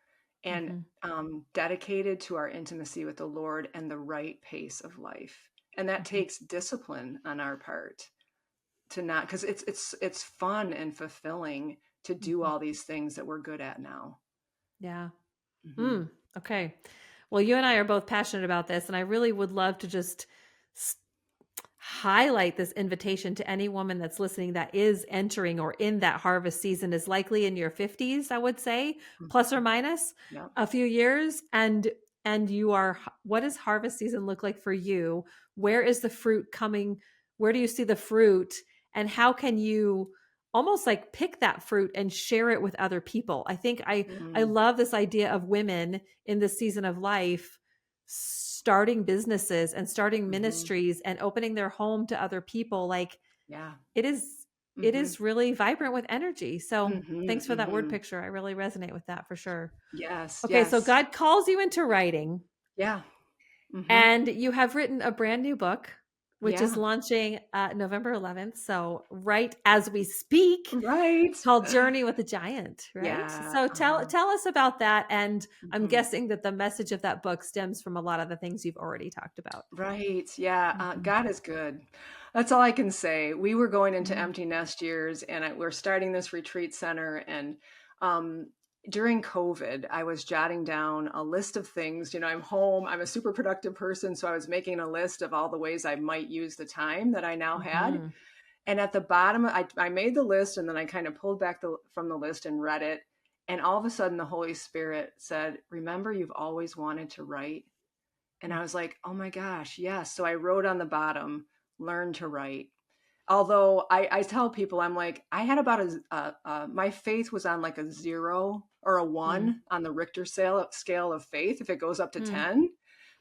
and Hmm. dedicated to our intimacy with the Lord and the right pace of life. And that Hmm. takes discipline on our part to not, because it's fun and fulfilling to do Hmm. all these things that we're good at now. Yeah. Hmm. Mm, okay. Well, you and I are both passionate about this, and I really would love to just s- highlight this invitation to any woman that's listening that is entering or in that harvest season, is likely in your 50s, I would say, plus or minus Yeah. a few years. And you are, what does harvest season look like for you? Where is the fruit coming? Where do you see the fruit? And how can you almost like pick that fruit and share it with other people? I think I Mm-hmm. love this idea of women in this season of life starting businesses and starting Mm-hmm. ministries and opening their home to other people. Like Yeah. it is it Mm-hmm. is really vibrant with energy. So Mm-hmm. thanks for that word Mm-hmm. picture. I really resonate with that for sure. Yes. Okay, so Yes. God calls you into writing, Yeah. Mm-hmm. and you have written a brand new book, which is Yeah. launching November 11th. So right as we speak, Right. called Journey with a Giant, right? Yeah. So Uh-huh. tell us about that. And I'm Mm-hmm. guessing that the message of that book stems from a lot of the things you've already talked about. Right. Yeah. Hmm. God is good. That's all I can say. We were going into Hmm. empty nest years, and we're starting this retreat center. And um, during COVID, I was jotting down a list of things. I'm home. I'm a super productive person, so I was making a list of all the ways I might use the time that I now had. Hmm. And at the bottom, I made the list, and then I kind of pulled back from the list and read it. And all of a sudden, the Holy Spirit said, "Remember, you've always wanted to write." And I was like, oh my gosh, yes. So I wrote on the bottom, learn to write. Although I tell people, I'm like, I had about my faith was on like a 0 or a Hmm. 1 on the Richter scale of faith, if it goes up to Hmm. 10,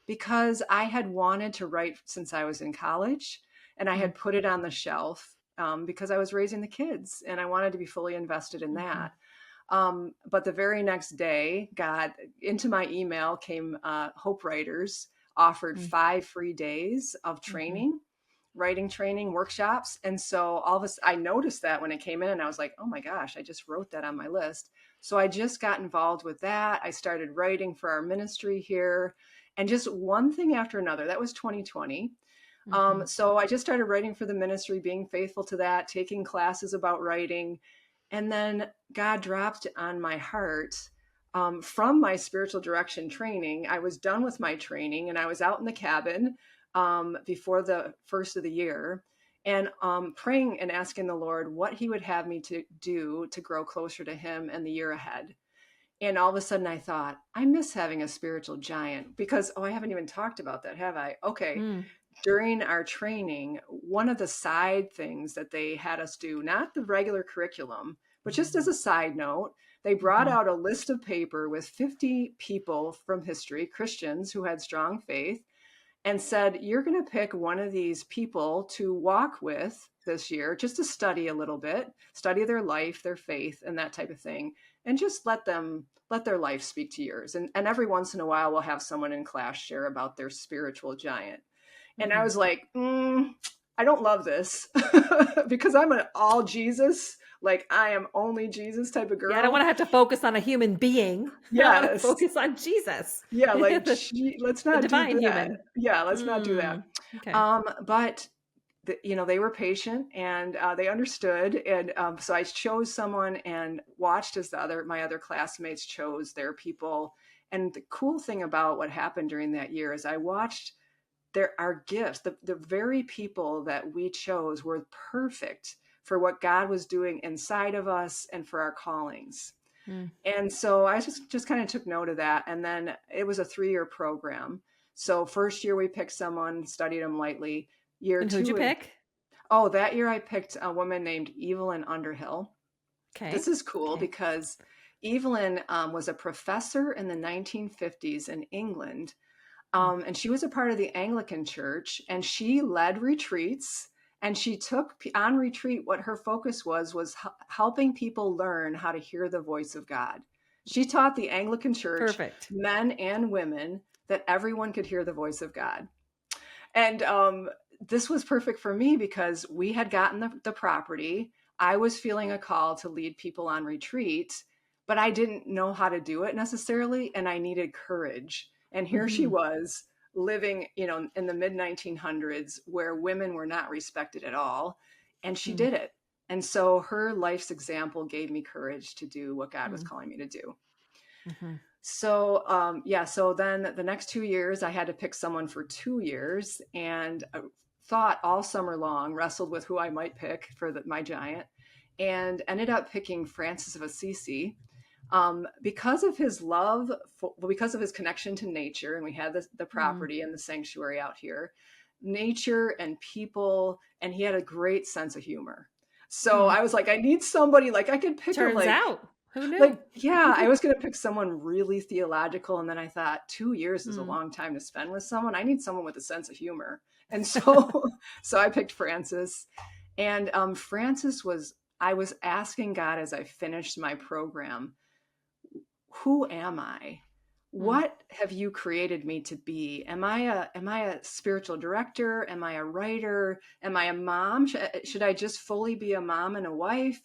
because I had wanted to write since I was in college, and I Hmm. had put it on the shelf because I was raising the kids and I wanted to be fully invested in Hmm. that. But the very next day, God, into my email came Hope Writers offered Hmm. 5 free days of Hmm. training, writing training workshops. And so all of us, I noticed that when it came in, and I was like, oh my gosh, I just wrote that on my list. So I just got involved with that. I started writing for our ministry here, and just one thing after another. That was 2020. Hmm. So I just started writing for the ministry, being faithful to that, taking classes about writing. And then God dropped on my heart from my spiritual direction training. I was done with my training and I was out in the cabin before the first of the year, and praying and asking the Lord what He would have me to do to grow closer to Him in the year ahead. And all of a sudden I thought, I miss having a spiritual giant because, oh, I haven't even talked about that, have I? Okay. Hmm. During our training, one of the side things that they had us do, not the regular curriculum, but just as a side note, they brought Hmm. out a list of paper with 50 people from history, Christians who had strong faith, and said, you're going to pick one of these people to walk with this year, just to study a little bit, study their life, their faith, and that type of thing. And just let their life speak to yours. And every once in a while, we'll have someone in class share about their spiritual giant. And I Hmm. was like, I don't love this because I'm an all Jesus, like I am only Jesus type of Yeah, I don't want girl. to have to focus on a human being. I want to Yes. focus on Jesus, Yeah, like the, let's the not do divine that. human. Yeah, let's not do that. Mm. Okay. But they were patient, and they understood, and so I chose someone and watched as my other classmates chose their people. And the cool thing about what happened during that year is I watched our gifts, the very people that we chose were perfect for what God was doing inside of us and for our callings. Mm. And so I just kind of took note of that. And then it was a 3-year program. So first year we picked someone, studied them lightly. Year And who'd you two, pick? oh, that year I picked a woman named Evelyn Underhill. Okay. This is cool Okay. because Evelyn was a professor in the 1950s in England, Mm. and she was a part of the Anglican Church, and she led retreats. And she took on retreat, what her focus was helping people learn how to hear the voice of God. She taught the Anglican Church, Perfect. men and women, that everyone could hear the voice of God. And this was perfect for me because we had gotten the property. I was feeling a call to lead people on retreat, but I didn't know how to do it necessarily. And I needed courage. And here she Mm-hmm. was living, in the mid 1900s where women were not respected at all. And she did it. And so her life's example gave me courage to do what God was calling me to do. Mm-hmm. So, so then the next 2 years, I had to pick someone for 2 years, and I thought all summer long, wrestled with who I might pick for my giant, and ended up picking Francis of Assisi, because of his love, because of his connection to nature. And we had the Mm-hmm. property and the sanctuary out here, nature and people, and he had a great sense of humor. So Hmm. I was like, I need somebody, like I could pick a Turns out, who knew? like, yeah, I was going to pick someone really theological. And then I thought 2 years is a Mm. long time to spend with someone. I need someone with a sense of humor. And so, so I picked Francis. And I was asking God as I finished my program, who am I? Mm. What have you created me to be? Am I a spiritual director? Am I a writer? Am I a mom? Should I just fully be a mom and a wife?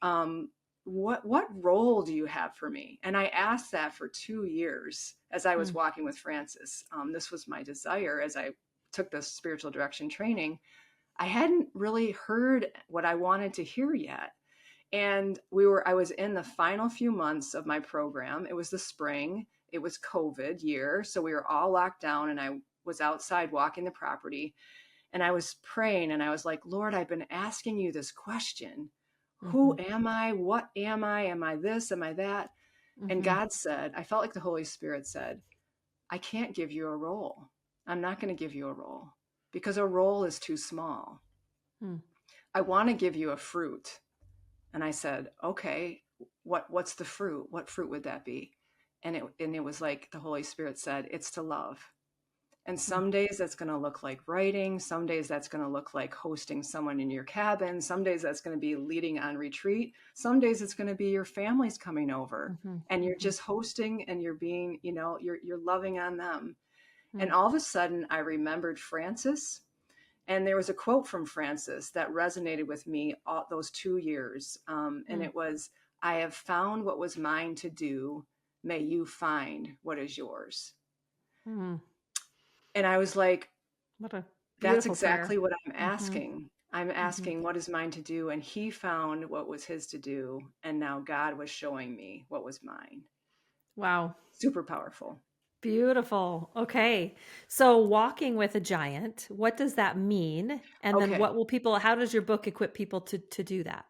Um, what role do you have for me? And I asked that for 2 years as I was Mm. walking with Francis. This was my desire as I took this spiritual direction training. I hadn't really heard what I wanted to hear yet. And I was in the final few months of my program. It was the spring. It was COVID year. So we were all locked down, and I was outside walking the property, and I was praying, and I was like, Lord, I've been asking you this question. Mm-hmm. Who am I? What am I? Am I this? Am I that? And Mm-hmm. God said, I felt like the Holy Spirit said, I can't give you a role. I'm not going to give you a role because a role is too small. Mm. I want to give you a fruit. And I said, okay, what's the fruit? What fruit would that be? And it was like the Holy Spirit said, it's to love. And Mm. some days that's going to look like writing. Some days that's going to look like hosting someone in your cabin. Some days that's going to be leading on retreat. Some days it's going to be your family's coming over Mm-hmm. and you're Mm-hmm. just hosting, and you're being, you're loving on them. And Mm. all of a sudden I remembered Francis. And there was a quote from Francis that resonated with me all those 2 years. And Mm. it was, I have found what was mine to do. May you find what is yours. Mm. And I was like, What a that's beautiful prayer. exactly what I'm Mm-hmm. asking. I'm Mm-hmm. asking what is mine to do. And he found what was his to do. And now God was showing me what was mine. Wow. Super powerful. Beautiful. Okay. So walking with a giant, what does that mean? And then Okay. how does your book equip people to do that?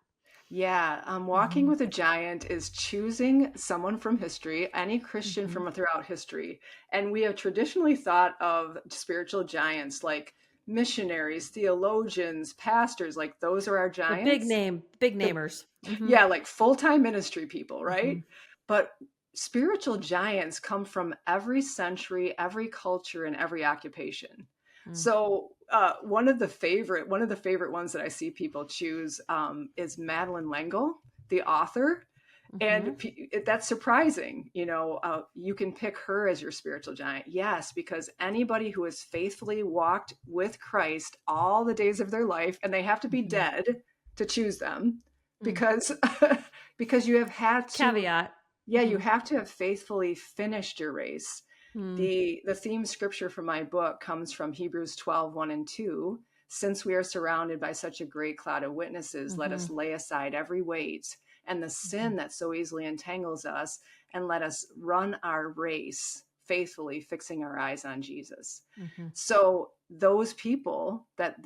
Yeah, walking Mm-hmm. with a giant is choosing someone from history, any Christian Mm-hmm. from throughout history. And we have traditionally thought of spiritual giants like missionaries, theologians, pastors, like those are our The giants. big The namers. Mm-hmm. Yeah, like full-time ministry people, Mm-hmm. right? But spiritual giants come from every century, every culture, and every occupation. So one of the favorite ones that I see people choose is Madeline L'Engle, the author. Mm-hmm. And that's surprising. You can pick her as your spiritual giant. Yes, because anybody who has faithfully walked with Christ all the days of their life, and they have to be Mm-hmm. dead to choose them, Mm. because because you have had to, Caveat. yeah, you Mm-hmm. have to have faithfully finished your race. Mm. The theme scripture for my book comes from Hebrews 12:1 and 2. Since we are surrounded by such a great cloud of witnesses, let Mm-hmm. us lay aside every weight and the Mm-hmm. sin that so easily entangles us, and let us run our race faithfully, fixing our eyes on Jesus. Mm-hmm. So those people that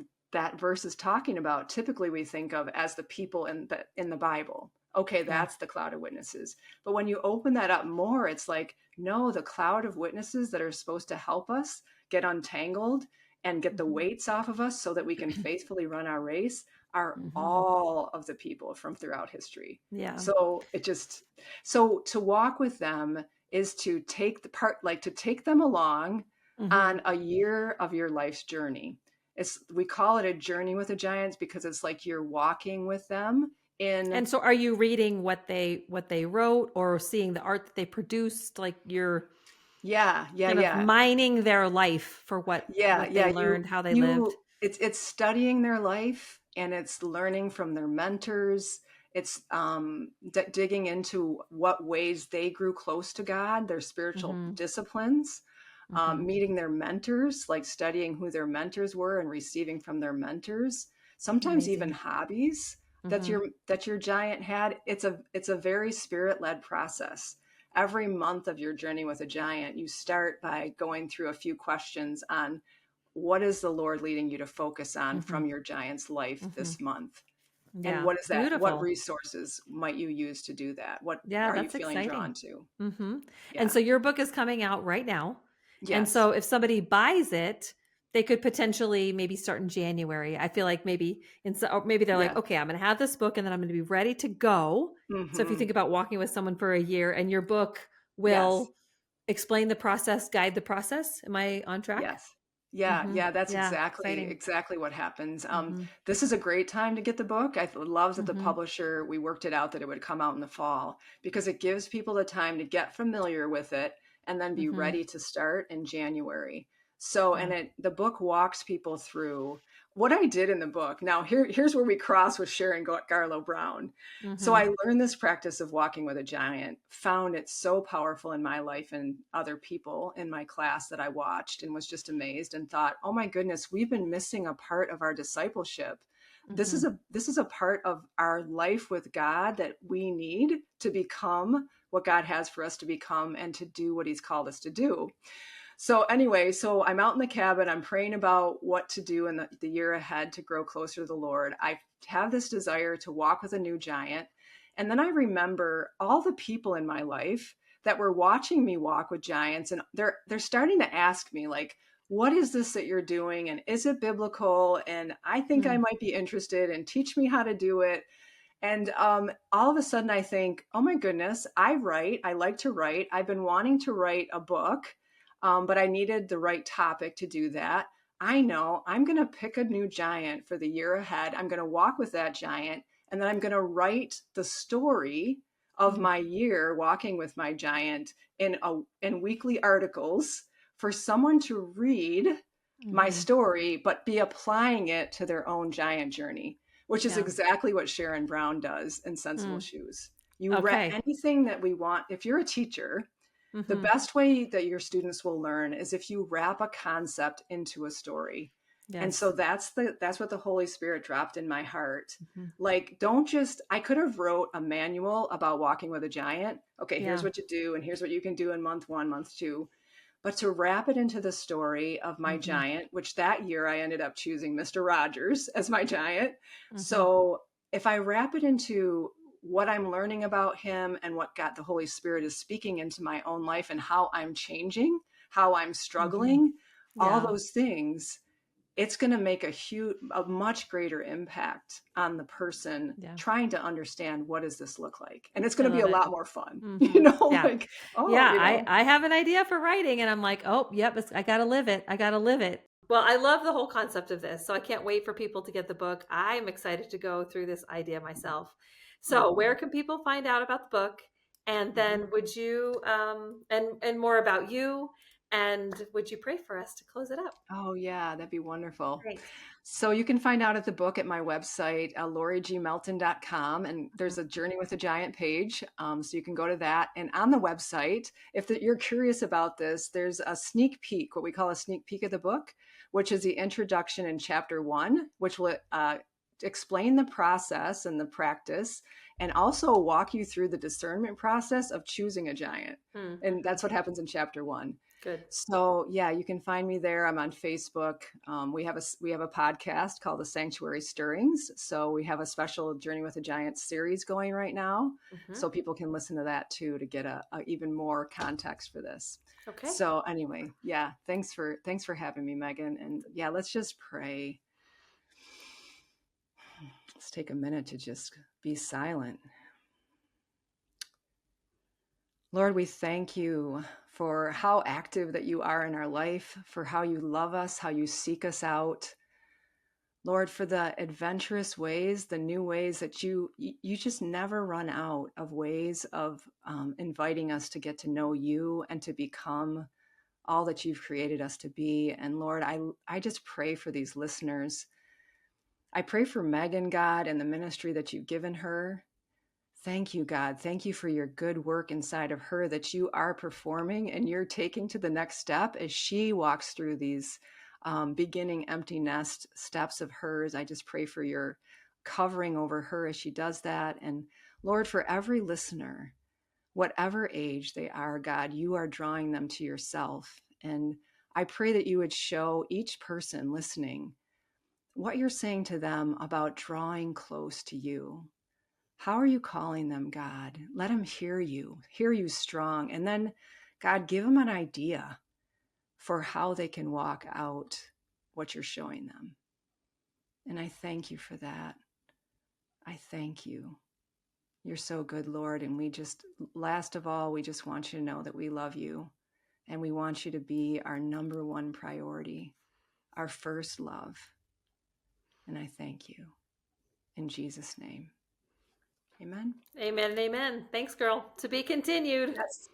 verse is talking about, typically we think of as the people in the Bible. Okay, Yeah. that's the cloud of witnesses. But when you open that up more, it's like, no, the cloud of witnesses that are supposed to help us get untangled and get the Mm-hmm. weights off of us so that we can faithfully run our race are Mm-hmm. all of the people from throughout history. Yeah. So to walk with them is to take the part, like to take them along Mm-hmm. on a year of your life's journey. We call it a journey with the giants because it's like you're walking with them in. And so are you reading what they wrote or seeing the art that they produced? Like you're Yeah, yeah, kind of yeah. mining their life for Yeah, what they yeah, learned, how they lived. you it's studying their life, and it's learning from their mentors. It's digging into what ways they grew close to God, their spiritual Mhm. disciplines, Mhm. meeting their mentors, like studying who their mentors were and receiving from their mentors. Sometimes even Amazing. hobbies Mhm. that your giant had. It's a very spirit-led process. Every month of your journey with a giant, you start by going through a few questions on what is the Lord leading you to focus on from Mhm. your giant's life Mhm. this month? And Yeah. what is that? What Beautiful. resources might you use to do that? What Yeah, are you that's feeling exciting. drawn to? Mhm. And Yeah. so your book is coming out right now. And Yes. so if somebody buys it, they could potentially maybe start in January. I feel like maybe or maybe they're like, Yeah. okay, I'm going to have this book and then I'm going to be ready to go. So if you think Hmm. about walking with someone for a year and your book Yes. will explain the process, guide the process. Am I on track? Yes. Yeah, Mhm. yeah, that's Yeah, exciting. exactly what happens. Mhm. This is a great time to get the book. I love that the Mhm. publisher, we worked it out that it would come out in the fall, because it gives people the time to get familiar with it and then be Mhm. ready to start in January. So, Yeah. and the book walks people through what I did in the book. Now, here's where we cross with Sharon Garlow Brown. So Mhm. I learned this practice of walking with a giant, found it so powerful in my life and other people in my class that I watched, and was just amazed and thought, "Oh my goodness, we've been missing a part of our discipleship. Mhm. This is a part of our life with God that we need to become what God has for us to become and to do what he's called us to do." So anyway, so I'm out in the cabin. I'm praying about what to do in the year ahead to grow closer to the Lord. I have this desire to walk with a new giant. And then I remember all the people in my life that were watching me walk with giants, and they're starting to ask me, like, what is this that you're doing? And is it biblical? And I think I Mm. might be interested, and teach me how to do it. And all of a sudden I think, oh my goodness, I write. I like to write. I've been wanting to write a book, but I needed the right topic to do that. I know I'm going to pick a new giant for the year ahead. I'm going to walk with that giant, and then I'm going to write the story of Mm. my year walking with my giant in weekly articles for someone to read my Mhm. story, but be applying it to their own giant journey, which is Yeah. exactly what Sharon Brown does in Sensible Mm. Shoes. Okay. Anything that we want. If you're a teacher, the Mhm. best way that your students will learn is if you wrap a concept into a story. And so Yes. that's what the Holy Spirit dropped in my heart. Mhm. Like, don't just, I could have wrote a manual about walking with a giant. Okay, here's Yeah. what you do, and here's what you can do in month 1, month 2. But to wrap it into the story of my Mhm. giant, which that year I ended up choosing Mr. Rogers as my giant. Mhm. So if I wrap it into what I'm learning about him and what God, the Holy Spirit, is speaking into my own life, and how I'm changing, how I'm Mhm. struggling, all Yeah. those things, it's going to make a much greater impact on the person Yeah. trying to understand, what does this look like? And it's I going to be love a it. lot more fun, Mhm. Yeah. like, oh, Yeah, I have an idea for writing and I'm like, "Oh, yep, I got to live it. I got to live it." Well, I love the whole concept of this. So I can't wait for people to get the book. I'm excited to go through this idea myself. So, where Mhm, can people find out about the book? And mhm. then would you and more about you, and would you pray for us to close it up? Oh, yeah, that'd be wonderful. Great. So you can find out at the book at my website, lauriegmelton.com, and Mhm. there's a Journey with a Giant page. So you can go to that. And on the website, if you're curious about this, there's a sneak peek, what we call a sneak peek of the book, which is the introduction in chapter 1, which will explain the process and the practice, and also walk you through the discernment process of choosing a giant. And Mhm. that's what happens in chapter 1. Good. So yeah, you can find me there. I'm on Facebook. We have a podcast called The Sanctuary Stirrings. So we have a special Journey with a Giant series going right now, Mhm. so people can listen to that too to get a even more context for this. Okay. So anyway, yeah, thanks for having me, Megan. And yeah, let's just pray. Let's take a minute to just be silent. Lord, we thank you for how active that you are in our life, for how you love us, how you seek us out. Lord, for the adventurous ways, the new ways that you just never run out of ways of inviting us to get to know you and to become all that you've created us to be. And Lord, I just pray for these listeners. I pray for Megan, God, and the ministry that you've given her. Thank you, God. Thank you for your good work inside of her that you are performing and you're taking to the next step as she walks through these beginning empty nest steps of hers. I just pray for your covering over her as she does that. And Lord, for every listener, whatever age they are, God, you are drawing them to yourself. And I pray that you would show each person listening what you're saying to them about drawing close to you. How are you calling them, God? Let them hear you strong. And then, God, give them an idea for how they can walk out what you're showing them. And I thank you for that. I thank you. You're so good, Lord. And last of all, we just want you to know that we love you and we want you to be our number one priority, our first love. And I thank you. In Jesus' name, amen. Amen and amen. Thanks, girl. To be continued. Yes.